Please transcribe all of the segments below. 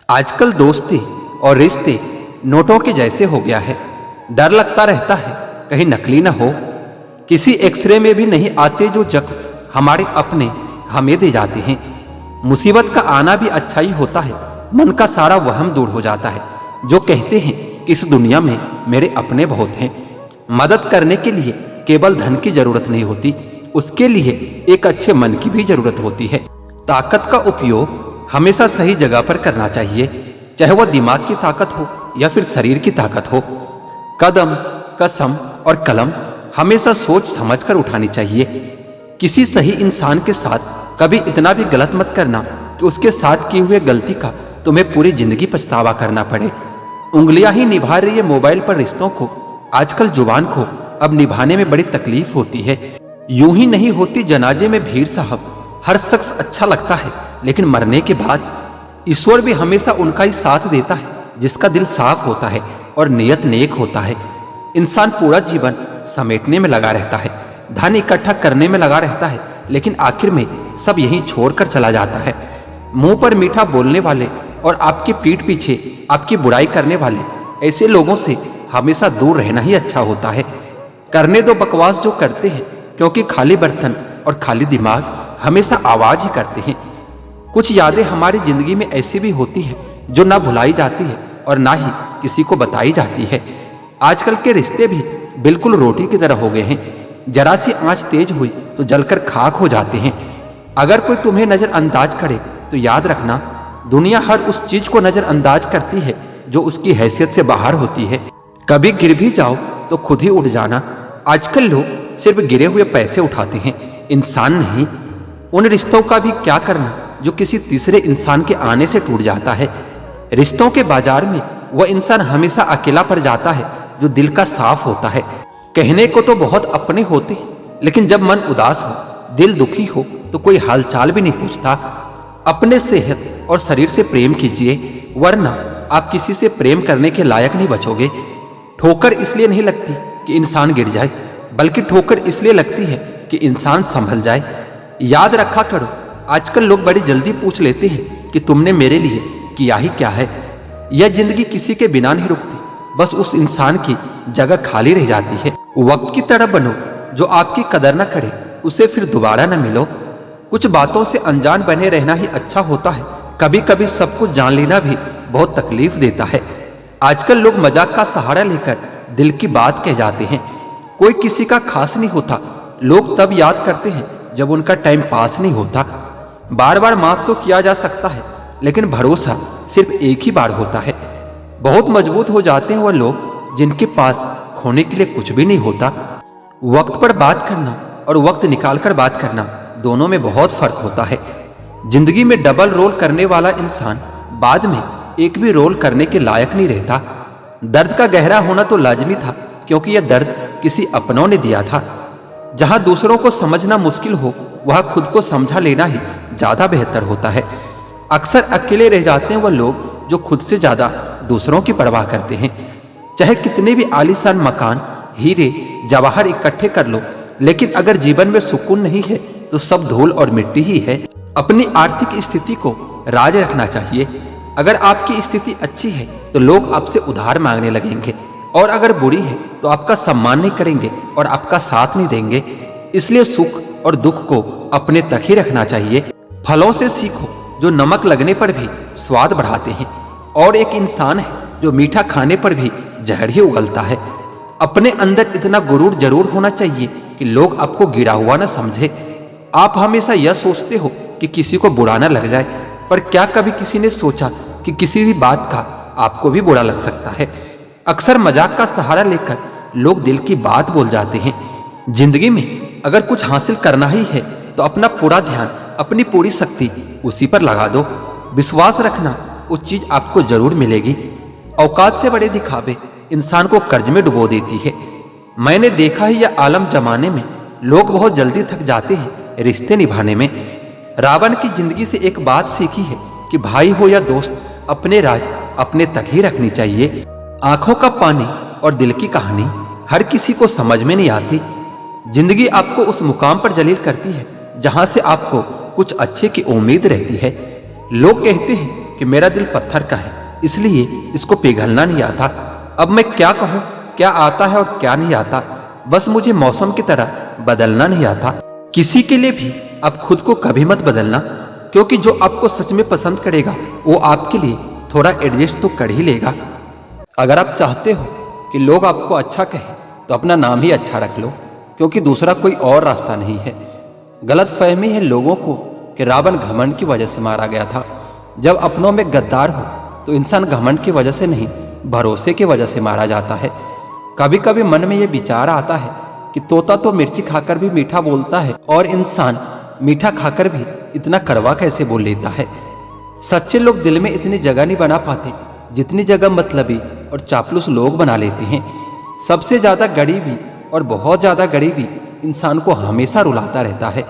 आजकल दोस्ती और रिश्ते नोटों के जैसे हो गया है। डर लगता रहता है कहीं नकली ना हो। किसी एक्सरे में भी नहीं आते जो जख्म हमारे अपने हमें दे जाते हैं। मुसीबत का आना भी अच्छा ही होता है, मन का सारा वहम दूर हो जाता है। जो कहते हैं कि इस दुनिया में मेरे अपने बहुत हैं। मदद करने के लिए केवल धन की जरूरत नहीं होती, उसके लिए एक अच्छे मन की भी जरूरत होती है। ताकत का उपयोग हमेशा सही जगह पर करना चाहिए, चाहे वह दिमाग की ताकत हो या फिर शरीर की ताकत हो। कदम, कसम और कलम हमेशा सोच समझकर उठानी चाहिए। किसी सही इंसान के साथ कभी इतना भी गलत मत करना कि उसके साथ किए हुए गलती का तुम्हें पूरी जिंदगी पछतावा करना पड़े। उंगलियां ही निभा रही है मोबाइल पर रिश्तों को, आजकल जुबान को अब निभाने में बड़ी तकलीफ होती है। यूं ही नहीं होती जनाजे में भीड़ साहब। हर शख्स अच्छा लगता है, लेकिन मरने के बाद ईश्वर भी हमेशा उनका ही साथ देता है जिसका दिल साफ होता है और नियत नेक होता है। इंसान पूरा जीवन समेटने में लगा रहता है, धन इकट्ठा करने में लगा रहता है, लेकिन आखिर में सब यहीं छोड़कर चला जाता है। मुंह पर मीठा बोलने वाले और आपकी पीठ पीछे आपकी बुराई करने वाले, ऐसे लोगों से हमेशा दूर रहना ही अच्छा होता है। करने दो बकवास जो करते हैं, क्योंकि खाली बर्तन और खाली दिमाग हमेशा आवाज ही करते हैं। कुछ यादें हमारी जिंदगी में ऐसी भी होती है जो ना भुलाई जाती है और ना ही किसी को बताई जाती है। आजकल के रिश्ते भी बिल्कुल रोटी की तरह हो गए हैं। जरा सी आंच तेज हुई तो जलकर खाक हो जाते हैं। अगर कोई तुम्हें नजरअंदाज करे तो याद रखना, दुनिया हर उस चीज को नजरअंदाज करती है जो उसकी हैसियत से बाहर होती है। कभी गिर भी जाओ तो खुद ही उठ जाना। आजकल लोग सिर्फ गिरे हुए पैसे उठाते हैं, इंसान नहीं। उन रिश्तों का भी क्या करना जो किसी तीसरे इंसान के आने से टूट जाता है। रिश्तों के बाजार में वह इंसान हमेशा अकेला पड़ जाता है जो दिल का साफ होता है। कहने को तो बहुत अपने होते हैं, लेकिन जब मन उदास हो, दिल दुखी हो, तो कोई हालचाल भी नहीं पूछता। अपने सेहत और शरीर से प्रेम कीजिए, वरना आप किसी से प्रेम करने के लायक नहीं बचोगे। ठोकर इसलिए नहीं लगती कि इंसान गिर जाए, बल्कि ठोकर इसलिए लगती है कि इंसान संभल जाए। याद रखा करो, आजकल लोग बड़ी जल्दी पूछ लेते हैं कि तुमने मेरे लिए किया ही क्या है। यह जिंदगी किसी के बिना नहीं रुकती, बस उस इंसान की जगह खाली रह जाती है। वक्त की तरह बनो, जो आपकी कदर न करे उसे फिर दोबारा न मिलो। कुछ बातों से अनजान बने रहना ही अच्छा होता है। कभी कभी सब कुछ जान लेना भी बहुत तकलीफ देता है। आजकल लोग मजाक का सहारा लेकर दिल की बात कह जाते हैं। कोई किसी का खास नहीं होता, लोग तब याद करते हैं जब उनका टाइम पास नहीं होता। बार बार माफ तो किया जा सकता है, लेकिन भरोसा सिर्फ एक ही बार होता है। बहुत मजबूत हो जाते हैं वह लोग जिनके पास खोने के लिए कुछ भी नहीं होता। वक्त पर बात करना और वक्त निकालकर बात करना, दोनों में बहुत फर्क होता है। जिंदगी में डबल रोल करने वाला इंसान बाद में एक भी रोल करने के लायक नहीं रहता। दर्द का गहरा होना तो लाजमी था, क्योंकि यह दर्द किसी अपनों ने दिया था। जहां दूसरों को समझना मुश्किल हो, वहां खुद को समझा लेना ही ज्यादा बेहतर होता है। अक्सर अकेले रह जाते हैं वह लोग जो खुद से ज्यादा दूसरों की परवाह करते हैं। चाहे कितने भी आलीशान मकान, हीरे जवाहर इकट्ठे कर लो, लेकिन अगर जीवन में सुकून नहीं है तो सब धूल और मिट्टी ही है। अपनी आर्थिक स्थिति को राज रखना चाहिए। अगर आपकी स्थिति अच्छी है तो लोग आपसे उधार मांगने लगेंगे, और अगर बुरी है तो आपका सम्मान नहीं करेंगे और आपका साथ नहीं देंगे। इसलिए सुख और दुख को अपने तक ही रखना चाहिए। फलों से सीखो जो नमक लगने पर भी स्वाद बढ़ाते हैं, और एक इंसान है जो मीठा खाने पर भी जहर ही उगलता है। अपने अंदर इतना गुरूर जरूर होना चाहिए कि लोग आपको गिरा हुआ ना समझे। आप हमेशा यह सोचते हो कि किसी को बुरा ना लग जाए, पर क्या कभी किसी ने सोचा कि किसी भी बात का आपको भी बुरा लग सकता है। अक्सर मजाक का सहारा लेकर लोग दिल की बात बोल जाते हैं। जिंदगी में अगर कुछ हासिल करना ही है तो अपना पूरा ध्यान, अपनी पूरी शक्ति उसी पर लगा दो। विश्वास रखना, उस चीज आपको जरूर मिलेगी। औकात से बड़े दिखावे इंसान को कर्ज में डुबो देती है। मैंने देखा है यह आलम जमाने में लोग बहुत जल्दी थक जाते हैं रिश्ते निभाने में। रावण की जिंदगी से एक बात सीखी है कि भाई हो या दोस्त, अपने राज अपने तक ही रखनी चाहिए। आंखों का पानी और दिल की कहानी हर किसी को समझ में नहीं आती। जिंदगी आपको उस मुकाम पर जलील करती है जहां से आपको कुछ अच्छे की उम्मीद रहती है। लोग कहते हैं कि मेरा दिल पत्थर का है, इसलिए इसको पिघलना नहीं आता। अब मैं क्या कहूँ, क्या आता है और क्या नहीं आता। बस मुझे मौसम की तरह बदलना नहीं आता। किसी के लिए भी आप खुद को कभी मत बदलना, क्योंकि जो आपको सच में पसंद करेगा वो आपके लिए थोड़ा एडजस्ट तो कर ही लेगा। अगर आप चाहते हो कि लोग आपको अच्छा कहें तो अपना नाम ही अच्छा रख लो, क्योंकि दूसरा कोई और रास्ता नहीं है। गलत फहमी है लोगों को कि रावण घमंड की वजह से मारा गया था। जब अपनों में गद्दार हो तो इंसान घमंड की वजह से नहीं, भरोसे की वजह से मारा जाता है। कभी कभी मन में ये विचार आता है कि तोता तो मिर्ची खाकर भी मीठा बोलता है, और इंसान मीठा खाकर भी इतना कड़वा कैसे बोल लेता है। सच्चे लोग दिल में इतनी जगह नहीं बना पाते जितनी जगह मतलबी और चापलूस लोग बना लेते हैं। सबसे ज्यादा गरीबी और बहुत ज्यादा गरीबी इंसान को हमेशा रुलाता रहता है।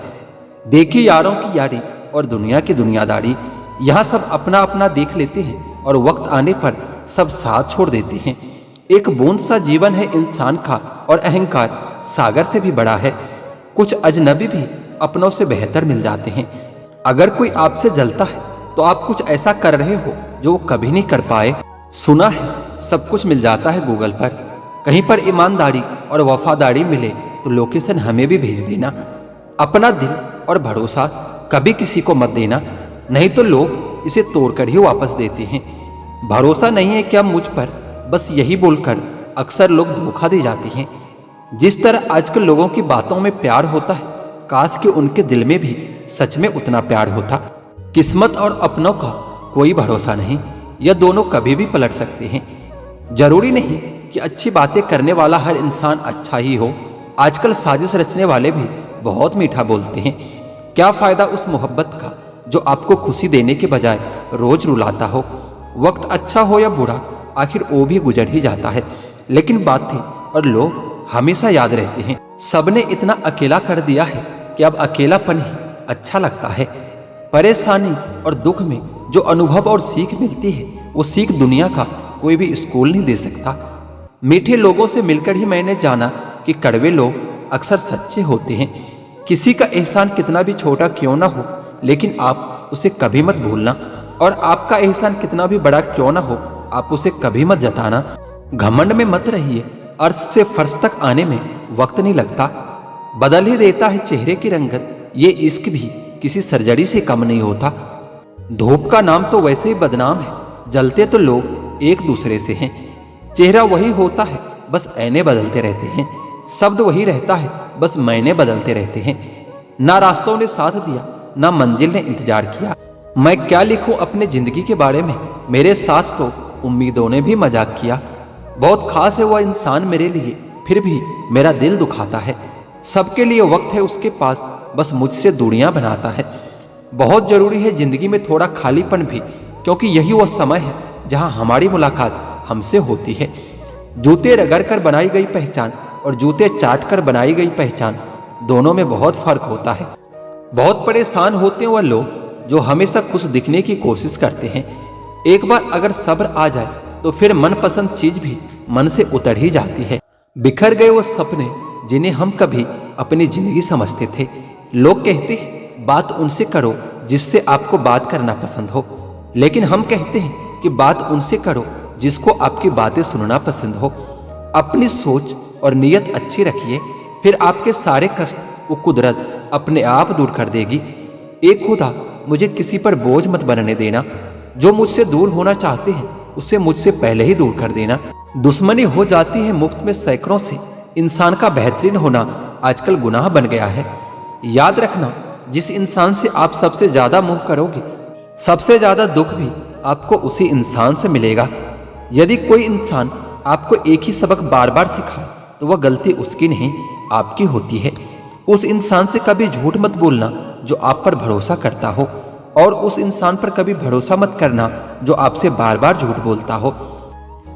देखिए यारों की यारी और दुनिया की दुनियादारी, यहाँ सब अपना अपना देख लेते हैं और वक्त आने पर सब साथ छोड़ देते हैं। एक बूंद सा जीवन है इंसान का, और अहंकार सागर से भी बड़ा है। कुछ अजनबी भी अपनों से बेहतर मिल जाते हैं। अगर कोई आपसे जलता है तो आप कुछ ऐसा कर रहे हो जो वो कभी नहीं कर पाए। सुना है सब कुछ मिल जाता है गूगल पर। कहीं पर ईमानदारी और वफादारी मिले तो लोकेशन हमें भी भेज देना। अपना दिल और भरोसा कभी किसी को मत देना, नहीं तो लोग इसे तोड़कर ही वापस देते हैं। भरोसा नहीं है क्या मुझ पर, बस यही बोलकर अक्सर लोग धोखा दे जाते हैं। जिस तरह आजकल लोगों की बातों में प्यार होता है, काश कि उनके दिल में भी सच में उतना प्यार होता। किस्मत और अपनों का कोई भरोसा नहीं, यह दोनों कभी भी पलट सकते हैं। जरूरी नहीं कि अच्छी बातें करने वाला हर इंसान अच्छा ही हो। आजकल साजिश रचने वाले भी बहुत मीठा बोलते हैं। क्या फायदा उस मोहब्बत का जो आपको खुशी देने के बजाय रोज रुलाता हो। वक्त अच्छा हो या बुरा, आखिर वो भी गुजर ही जाता है, लेकिन बातें और लोग हमेशा याद रहते हैं। सबने इतना अकेला कर दिया है कि अब अकेलापन ही अच्छा लगता है। परेशानी और दुख में जो अनुभव और सीख मिलती है, वो सीख दुनिया का कोई भी स्कूल नहीं दे सकता। मीठे लोगों से मिलकर ही मैंने जाना कि कड़वे लोग अक्सर सच्चे होते हैं। किसी का एहसान कितना भी छोटा क्यों ना हो, लेकिन आप उसे कभी मत भूलना, और आपका एहसान कितना भी बड़ा क्यों ना हो, आप उसे कभी मत जताना। घमंड में मत रहिए, अर्श से फर्श तक आने में वक्त नहीं लगता। बदल ही देता है चेहरे की रंगत, ये इश्क भी किसी सर्जरी से कम नहीं होता। धूप का नाम तो वैसे ही बदनाम है, जलते तो लोग एक दूसरे से हैं। चेहरा वही होता है, बस ऐने बदलते रहते हैं। शब्द वही रहता है, बस मैंने बदलते रहते हैं। ना रास्तों ने साथ दिया, ना मंजिल ने इंतजार किया। मैं क्या लिखूं अपने जिंदगी के बारे में, मेरे साथ तो उम्मीदों ने भी मजाक किया। बहुत खास है वह इंसान मेरे लिए, फिर भी मेरा दिल दुखाता है। सबके लिए वक्त है उसके पास, बस मुझसे दूरियां बनाता है। बहुत जरूरी है जिंदगी में थोड़ा खालीपन भी, क्योंकि यही वो समय है जहां हमारी मुलाकात हमसे होती है। जूते रगड़ कर बनाई गई पहचान और जूते चाट कर बनाई गई पहचान, दोनों में बहुत फर्क होता है। बहुत परेशान होते हैं वह लोग जो हमेशा खुश दिखने की कोशिश करते हैं। एक बार अगर सब्र आ जाए तो फिर मनपसंद चीज भी मन से उतर ही जाती है। बिखर गए वो सपने जिन्हें हम कभी अपनी जिंदगी समझते थे। लोग कहते हैं बात उनसे करो जिससे आपको बात करना पसंद हो, लेकिन हम कहते हैं कि बात उनसे करो जिसको आपकी बातें सुनना पसंद हो। अपनी सोच और नीयत अच्छी रखिए, फिर आपके सारे कष्ट वो कुदरत अपने आप दूर कर देगी। एक खुदा, मुझे किसी पर बोझ मत बनने देना। जो मुझसे दूर होना चाहते हैं उसे मुझसे पहले ही दूर कर देना। दुश्मनी हो जाती है मुफ्त में सैकड़ों से, इंसान का बेहतरीन होना आजकल गुनाह बन गया है। याद रखना, जिस इंसान से आप सबसे ज्यादा मोह करोगे, सबसे ज्यादा दुख भी आपको उसी इंसान से मिलेगा। यदि कोई इंसान आपको एक ही सबक बार बार सिखाए तो वह गलती उसकी नहीं, आपकी होती है। उस इंसान से कभी झूठ मत बोलना जो आप पर भरोसा करता हो, और उस इंसान पर कभी भरोसा मत करना जो आपसे बार बार झूठ बोलता हो।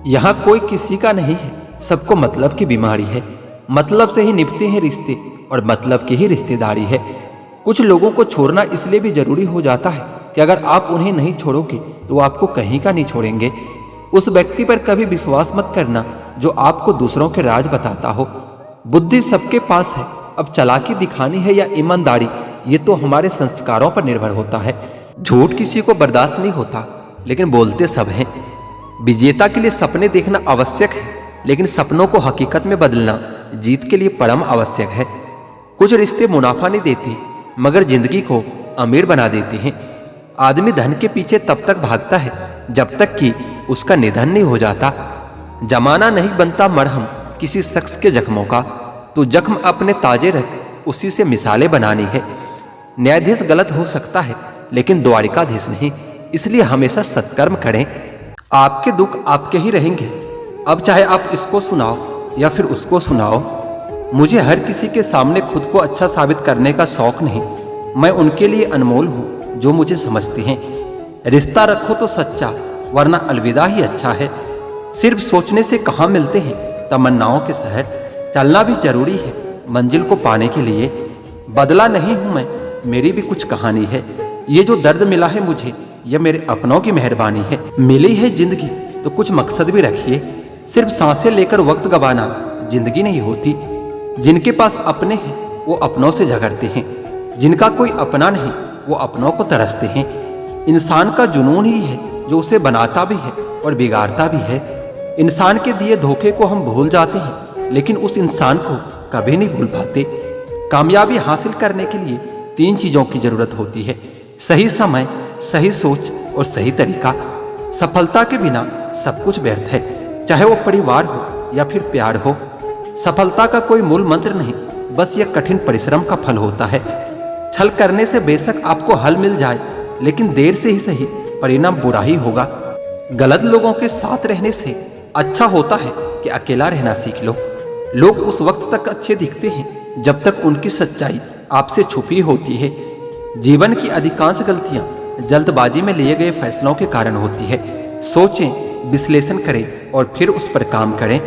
यहाँ कोई किसी का नहीं है, सबको मतलब की बीमारी है। मतलब से ही निभते हैं रिश्ते और मतलब की ही रिश्तेदारी है। कुछ लोगों को छोड़ना इसलिए भी जरूरी हो जाता है कि अगर आप उन्हें नहीं छोड़ोगे तो वो आपको कहीं का नहीं छोड़ेंगे। उस व्यक्ति पर कभी विश्वास मत करना जो आपको दूसरों के राज बताता हो। बुद्धि सबके पास है, अब चालाकी दिखानी है या ईमानदारी, ये तो हमारे संस्कारों पर निर्भर होता है। झूठ किसी को बर्दाश्त नहीं होता, लेकिन बोलते सब हैं। विजेता के लिए सपने देखना आवश्यक है, लेकिन सपनों को हकीकत में बदलना जीत के लिए परम आवश्यक है। कुछ रिश्ते मुनाफा नहीं देते, मगर जिंदगी को अमीर बना देते हैं। आदमी धन के पीछे तब तक भागता है जब तक कि उसका निधन नहीं हो जाता। जमाना नहीं बनता मरहम किसी शख्स के जख्मों का, तो जख्म अपने ताजे रख, उसी से मिसालें बनानी है। न्यायाधीश गलत हो सकता है, लेकिन द्वारिकाधीश नहीं, इसलिए हमेशा सत्कर्म करें। आपके दुख आपके ही रहेंगे। अब चाहे आप इसको सुनाओ या फिर उसको सुनाओ, मुझे हर किसी के सामने खुद को अच्छा साबित करने का शौक नहीं। मैं उनके लिए अनमोल हूँ जो मुझे समझते हैं। रिश्ता रखो तो सच्चा, वरना अलविदा ही अच्छा है। सिर्फ सोचने से कहाँ मिलते हैं तमन्नाओं के शहर। चलना भी जरूरी है मंजिल को पाने के लिए। बदला नहीं हूं मैं, मेरी भी कुछ कहानी है। ये जो दर्द मिला है मुझे, यह मेरे अपनों की मेहरबानी है। मिली है जिंदगी तो कुछ मकसद भी रखिए। सिर्फ सांसें लेकर वक्त गवाना जिंदगी नहीं होती। जिनके पास अपने हैं वो अपनों से झगड़ते हैं, जिनका कोई अपना नहीं वो अपनों को तरसते हैं। इंसान का जुनून ही है जो उसे बनाता भी है और बिगाड़ता भी है। इंसान के दिए धोखे को हम भूल जाते हैं, लेकिन उस इंसान को कभी नहीं भूल पाते। कामयाबी हासिल करने के लिए 3 चीजों की जरूरत होती है: सही समय, सही सोच और सही तरीका। सफलता के बिना सब कुछ व्यर्थ है, चाहे वो परिवार हो या फिर प्यार हो। सफलता का कोई मूल मंत्र नहीं, बस यह कठिन परिश्रम का फल होता है। छल करने से बेशक आपको हल मिल जाए, लेकिन देर से ही सही परिणाम बुरा ही होगा। गलत लोगों के साथ रहने से अच्छा होता है कि अकेला रहना सीख लो। लोग उस वक्त तक अच्छे दिखते हैं जब तक उनकी सच्चाई आपसे छुपी होती है। जीवन की अधिकांश गलतियां जल्दबाजी में लिए गए फैसलों के कारण होती है। सोचें, विश्लेषण करें और फिर उस पर काम करें।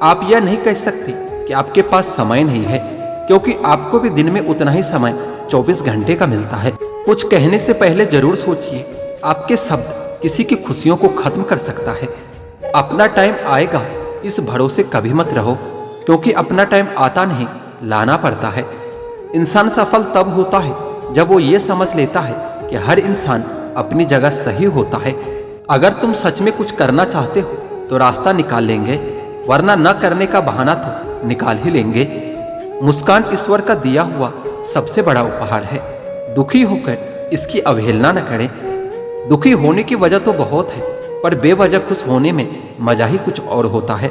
आप यह नहीं कह सकते कि आपके पास समय नहीं है, क्योंकि आपको भी दिन में उतना ही समय 24 घंटे का मिलता है। कुछ कहने से पहले जरूर सोचिए, आपके शब्द किसी की खुशियों को खत्म कर सकता है। अपना टाइम आएगा इस भरोसे कभी मत रहो, क्योंकि अपना टाइम आता नहीं, लाना पड़ता है। इंसान सफल तब होता है जब वो ये समझ लेता है कि हर इंसान अपनी जगह सही होता है। अगर तुम सच में कुछ करना चाहते हो तो रास्ता निकाल लेंगे, वरना न करने का बहाना तो निकाल ही लेंगे। मुस्कान ईश्वर का दिया हुआ सबसे बड़ा उपहार है। दुखी होकर इसकी अवहेलना न करें। दुखी होने की वजह तो बहुत है, पर बेवजह खुश होने में मजा ही कुछ और होता है।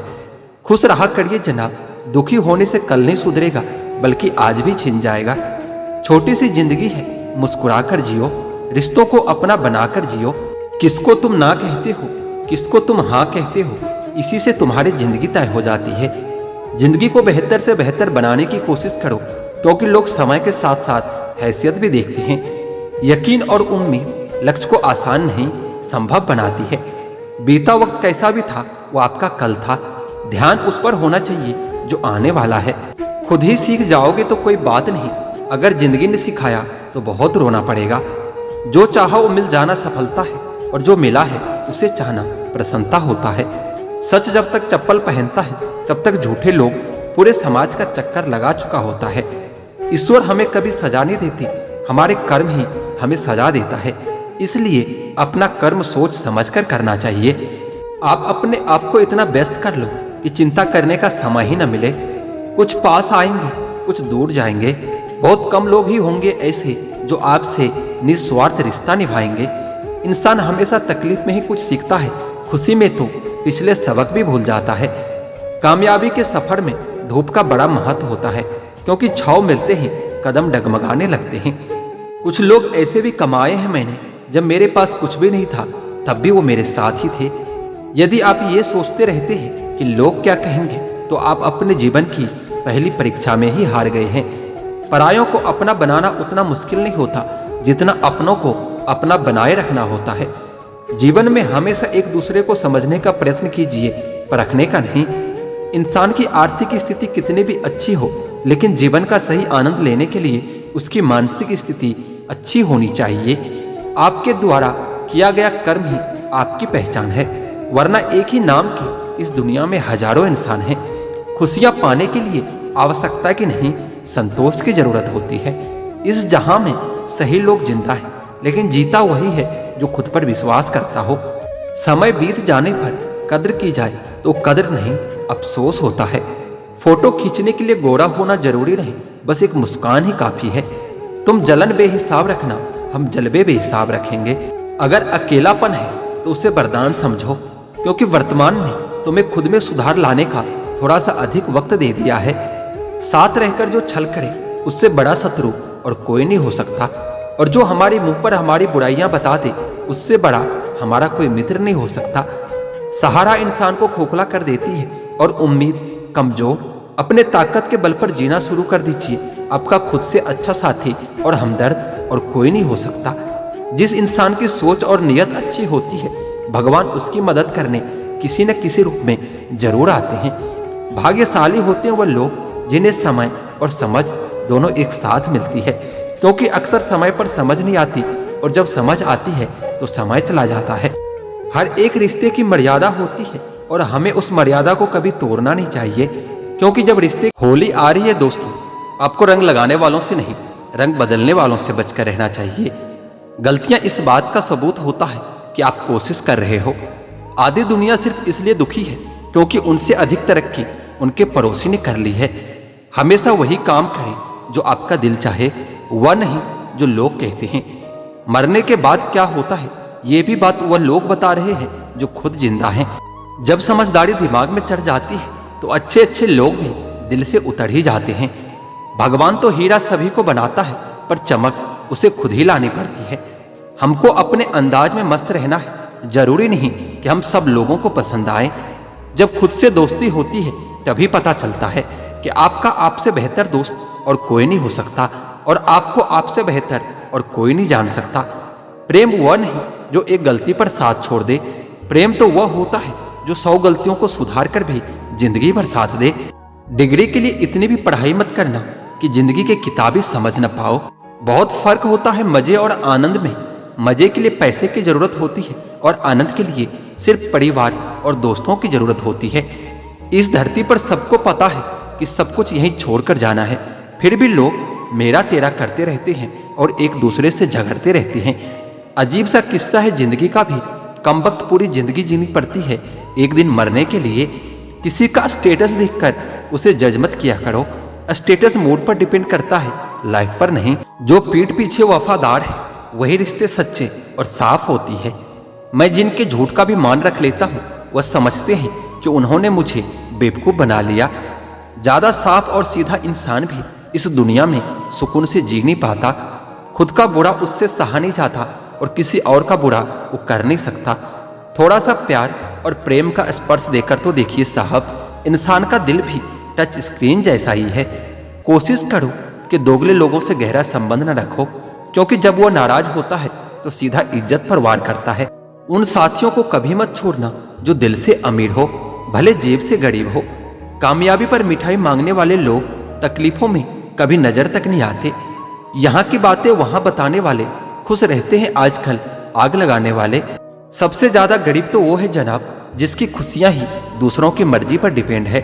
खुश रहा करिए जनाब, दुखी होने से कल नहीं सुधरेगा, बल्कि आज भी छिन जाएगा। छोटी सी जिंदगी है, मुस्कुरा कर जियो, रिश्तों को अपना बनाकर जियो। किसको तुम ना कहते हो, किसको तुम हाँ कहते हो, इसी से तुम्हारी जिंदगी तय हो जाती है। जिंदगी को बेहतर से बेहतर बनाने की कोशिश करो, क्योंकि लोग समय के साथ साथ हैसियत भी देखते हैं। यकीन और उम्मीद लक्ष्य को आसान नहीं, संभव बनाती है। बीता वक्त कैसा भी था, वो आपका कल था। ध्यान उस पर होना चाहिए जो आने वाला है। खुद ही सीख जाओगे तो कोई बात नहीं, अगर जिंदगी ने सिखाया तो बहुत रोना पड़ेगा। जो चाहा वो मिल जाना सफलता है, और जो मिला है उसे चाहना प्रसन्नता होता है। सच जब तक चप्पल पहनता है तब तक झूठे लोग पूरे समाज का चक्कर लगा चुका होता है। ईश्वर हमें कभी सजा नहीं देती, हमारे कर्म ही हमें सजा देता है। इसलिए अपना कर्म सोच समझकर करना चाहिए। आप अपने आप को इतना व्यस्त कर लो कि चिंता करने का समय ही न मिले। कुछ पास आएंगे, कुछ दूर जाएंगे। बहुत कम लोग ही होंगे ऐसे जो आपसे निस्वार्थ रिश्ता निभाएंगे। इंसान हमेशा तकलीफ में ही कुछ सीखता है, खुशी में तो पिछले सबक भी भूल जाता है। कामयाबी के सफर में धूप का बड़ा महत्व होता है, क्योंकि छांव मिलते ही कदम डगमगाने लगते हैं। कुछ लोग ऐसे भी कमाए हैं मैंने, जब मेरे पास कुछ भी नहीं था तब भी वो मेरे साथ ही थे। यदि आप ये सोचते रहते हैं कि लोग क्या कहेंगे, तो आप अपने जीवन की पहली परीक्षा में ही हार गए हैं। परायों को अपना बनाना उतना मुश्किल नहीं होता जितना अपनों को अपना बनाए रखना होता है। जीवन में हमेशा एक दूसरे को समझने का प्रयत्न कीजिए, परखने का नहीं। इंसान की आर्थिक स्थिति कितनी भी अच्छी हो, लेकिन जीवन का सही आनंद लेने के लिए उसकी मानसिक स्थिति अच्छी होनी चाहिए। आपके द्वारा किया गया कर्म ही आपकी पहचान है, वरना एक ही नाम के इस दुनिया में हजारों इंसान हैं। खुशियां पाने के लिए आवश्यकता की नहीं, संतोष की जरूरत होती है। इस जहां में सही लोग जिंदा है, लेकिन जीता वही है जो खुद पर विश्वास करता हो। समय बीत जाने पर कद्र की जाए तो कद्र नहीं, अफसोस होता है। फोटो खींचने के लिए गोरा होना जरूरी नहीं, बस एक मुस्कान ही काफी है। तुम जलन बेहिसाब रखना, हम जलवे बेहिसाब रखेंगे। अगर अकेलापन है तो उसे वरदान समझो, क्योंकि वर्तमान ने तुम्हें खुद में सुधार लाने का थोड़ा सा अधिक वक्त दे दिया है। साथ रहकर जो छल करे उससे बड़ा शत्रु और कोई नहीं हो सकता, और जो हमारे मुंह पर हमारी बुराइयां बता दे उससे बड़ा हमारा कोई मित्र नहीं हो सकता। सहारा इंसान को खोखला कर देती है और उम्मीद कमजोर। अपने ताकत के बल पर जीना शुरू कर दीजिए। आपका खुद से अच्छा साथी और हमदर्द और कोई नहीं हो सकता। जिस इंसान की सोच और नियत अच्छी होती है, भगवान उसकी मदद करने किसी न किसी रूप में जरूर आते हैं। भाग्यशाली होते हैं वह लोग जिन्हें समय और समझ दोनों एक साथ मिलती है, क्योंकि अक्सर समय पर समझ नहीं आती और जब समझ आती है तो समय चला जाता है। हर एक रिश्ते की मर्यादा होती है और हमें उस मर्यादा को कभी तोड़ना नहीं चाहिए, क्योंकि जब रिश्ते होली आ रही है दोस्तों, आपको रंग लगाने वालों से नहीं, रंग बदलने वालों से बचकर रहना चाहिए। गलतियां इस बात का सबूत होता है कि आप कोशिश कर रहे हो। आधी दुनिया सिर्फ इसलिए दुखी है क्योंकि उनसे अधिक तरक्की उनके पड़ोसी ने कर ली है। हमेशा वही काम करें जो आपका दिल चाहे, वह नहीं जो लोग कहते हैं। मरने के बाद क्या होता है ये भी बात वह लोग बता रहे हैं जो खुद जिंदा हैं। जब समझदारी दिमाग में चढ़ जाती है तो अच्छे अच्छे लोग भी दिल से उतर ही जाते हैं। भगवान तो हीरा सभी को बनाता है, पर चमक उसे खुद ही लानी पड़ती है। हमको अपने अंदाज में मस्त रहना है, जरूरी नहीं कि हम सब लोगों को पसंद आए। जब खुद से दोस्ती होती है तभी पता चलता है कि आपका आपसे बेहतर दोस्त और कोई नहीं हो सकता, और आपको आपसे बेहतर और कोई नहीं जान सकता। प्रेम वह नहीं जो एक गलती पर साथ छोड़ दे, प्रेम तो वह होता है जो 100 गलतियों को सुधार कर भी जिंदगी भर साथ दे। डिग्री के लिए इतनी भी पढ़ाई मत करना कि जिंदगी के किताबी समझ न पाओ। बहुत फर्क होता है मजे और आनंद में। मजे के लिए पैसे की जरूरत होती है और आनंद के लिए सिर्फ परिवार और दोस्तों की जरूरत होती है। इस धरती पर सबको पता है कि सब कुछ यहीं छोड़कर जाना है, फिर भी लोग मेरा तेरा करते रहते हैं और एक दूसरे से झगड़ते रहते हैं। अजीब सा किस्सा है जिंदगी का भी। कम वक्त पूरी जिंदगी जीनी पड़ती है एक दिन मरने के लिए। किसी का स्टेटस देखकर उसे जज मत किया करो। स्टेटस मूड पर डिपेंड करता है, लाइफ पर नहीं। जो पीठ पीछे वफादार है वही रिश्ते सच्चे और साफ होती है। मैं जिनके झूठ का भी मान रख लेता हूँ वह समझते हैं कि उन्होंने मुझे बेवकूफ बना लिया। ज्यादा साफ और सीधा इंसान भी इस दुनिया में सुकून से जी नहीं पाता। खुद का बुरा उससे सहा नहीं जाता और किसी और का बुरा वो कर नहीं सकता। थोड़ा सा प्यार और प्रेम का स्पर्श देकर तो देखिए साहब, इंसान का दिल भी टच स्क्रीन जैसा ही है। कोशिश करो कि दोगले लोगों से गहरा संबंध न रखो, क्योंकि जब वो नाराज होता है तो सीधा इज्जत पर वार करता है। उन साथियों को कभी मत छोड़ना जो दिल से अमीर हो, भले जेब से गरीब हो। कामयाबी पर मिठाई मांगने वाले लोग तकलीफों में कभी नजर तक नहीं आते। यहाँ की बातें वहां बताने वाले खुश रहते हैं आजकल आग लगाने वाले। सबसे ज्यादा गरीब तो वो है जनाब जिसकी खुशियां ही दूसरों की मर्जी पर डिपेंड है।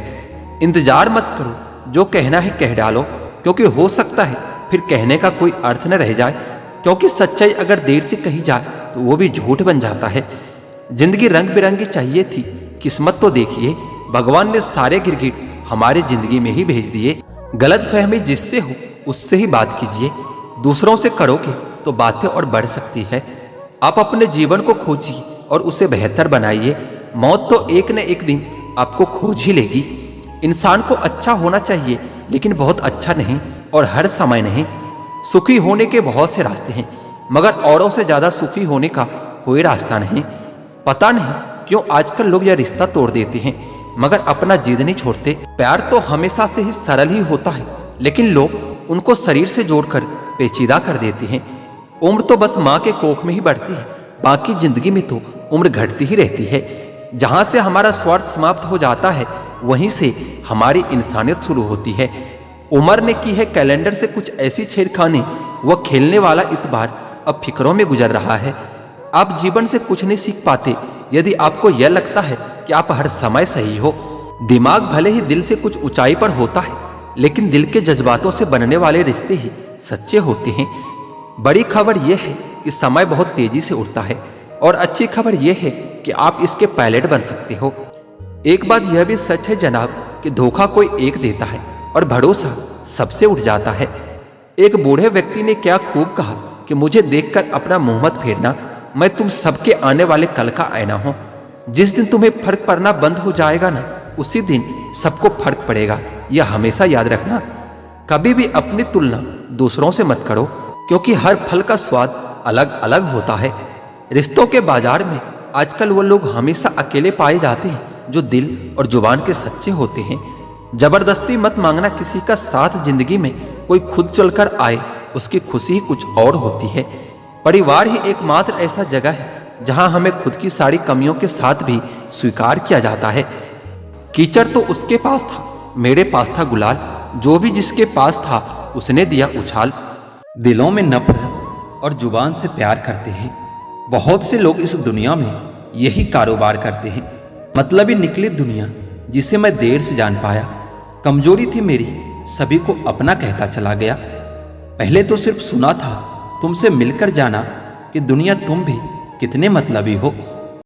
इंतजार मत करो, जो कहना है कह डालो, क्योंकि हो सकता है फिर कहने का कोई अर्थ न रह जाए, क्योंकि सच्चाई अगर देर से कही जाए तो वो भी झूठ बन जाता है। जिंदगी रंग बिरंगी चाहिए थी, किस्मत तो देखिए भगवान ने सारे गिरगिट हमारे जिंदगी में ही भेज दिए। गलत फहमी जिससे हो उससे ही बात कीजिए, दूसरों से करोगे तो बातें और बढ़ सकती है। आप अपने जीवन को खोजिए और उसे बेहतर बनाइए। मौत तो एक न एक दिन आपको खोज ही लेगी। इंसान को अच्छा होना चाहिए, लेकिन बहुत अच्छा नहीं और हर समय नहीं। सुखी होने के बहुत से रास्ते हैं, मगर औरों से ज्यादा सुखी होने का कोई रास्ता नहीं। पता नहीं क्यों आजकल लोग यह रिश्ता तोड़ देते हैं मगर अपना जिद नहीं छोड़ते। प्यार तो हमेशा से ही सरल ही होता है, लेकिन लोग उनको शरीर से जोड़कर पेचीदा कर देते हैं। उम्र तो बस माँ के कोख में ही बढ़ती है, बाकी जिंदगी में तो उम्र घटती ही रहती है। जहां से हमारा स्वार्थ समाप्त हो जाता है वहीं से हमारी इंसानियत शुरू होती है। उमर ने की है कैलेंडर से कुछ ऐसी छेड़खानी, वह खेलने वाला इतबार अब फिक्रों में गुजर रहा है। आप जीवन से कुछ नहीं सीख पाते यदि आपको यह लगता है कि आप हर समय सही हो। दिमाग भले ही दिल से कुछ ऊंचाई पर होता है, लेकिन दिल के जज्बातों से बनने वाले रिश्ते ही सच्चे होते हैं। बड़ी खबर यह है कि समय बहुत तेजी से उड़ता है और अच्छी खबर यह है कि आप इसके पायलट बन सकते हो। एक बात यह भी सच है जनाब कि धोखा कोई एक देता है और भरोसा सबसे उठ जाता है। एक बूढ़े व्यक्ति ने क्या खूब कहा कि मुझे देखकर अपना मुंह मत फेरना, मैं तुम सबके आने वाले कल का आईना हूं। जिस दिन तुम्हें फर्क पड़ना बंद हो जाएगा ना, उसी दिन सबको फर्क पड़ेगा। यह हमेशा याद रखना। कभी भी अपनी तुलना दूसरों से मत करो, क्योंकि हर फल का स्वाद अलग अलग होता है। रिश्तों के बाजार में आजकल वो लोग हमेशा अकेले पाए जाते हैं जो दिल और जुबान के सच्चे होते हैं। जबरदस्ती मत मांगना किसी का साथ। जिंदगी में कोई खुद चलकर आए, उसकी खुशी ही कुछ और होती है। परिवार ही एकमात्र ऐसा जगह है जहां हमें खुद की सारी कमियों के साथ भी स्वीकार किया जाता है। कीचड़ तो उसके पास था, मेरे पास था गुलाल। जो भी जिसके पास था उसने दिया उछाल। दिलों में नफरत और जुबान से प्यार करते हैं। बहुत से लोग इस दुनिया में यही कारोबार करते हैं। मतलबी निकली दुनिया जिसे मैं देर से जान पाया। कमजोरी थी मेरी, सभी को अपना कहता चला गया। पहले तो सिर्फ सुना था, तुमसे मिलकर जाना कि दुनिया तुम भी कितने मतलबी हो।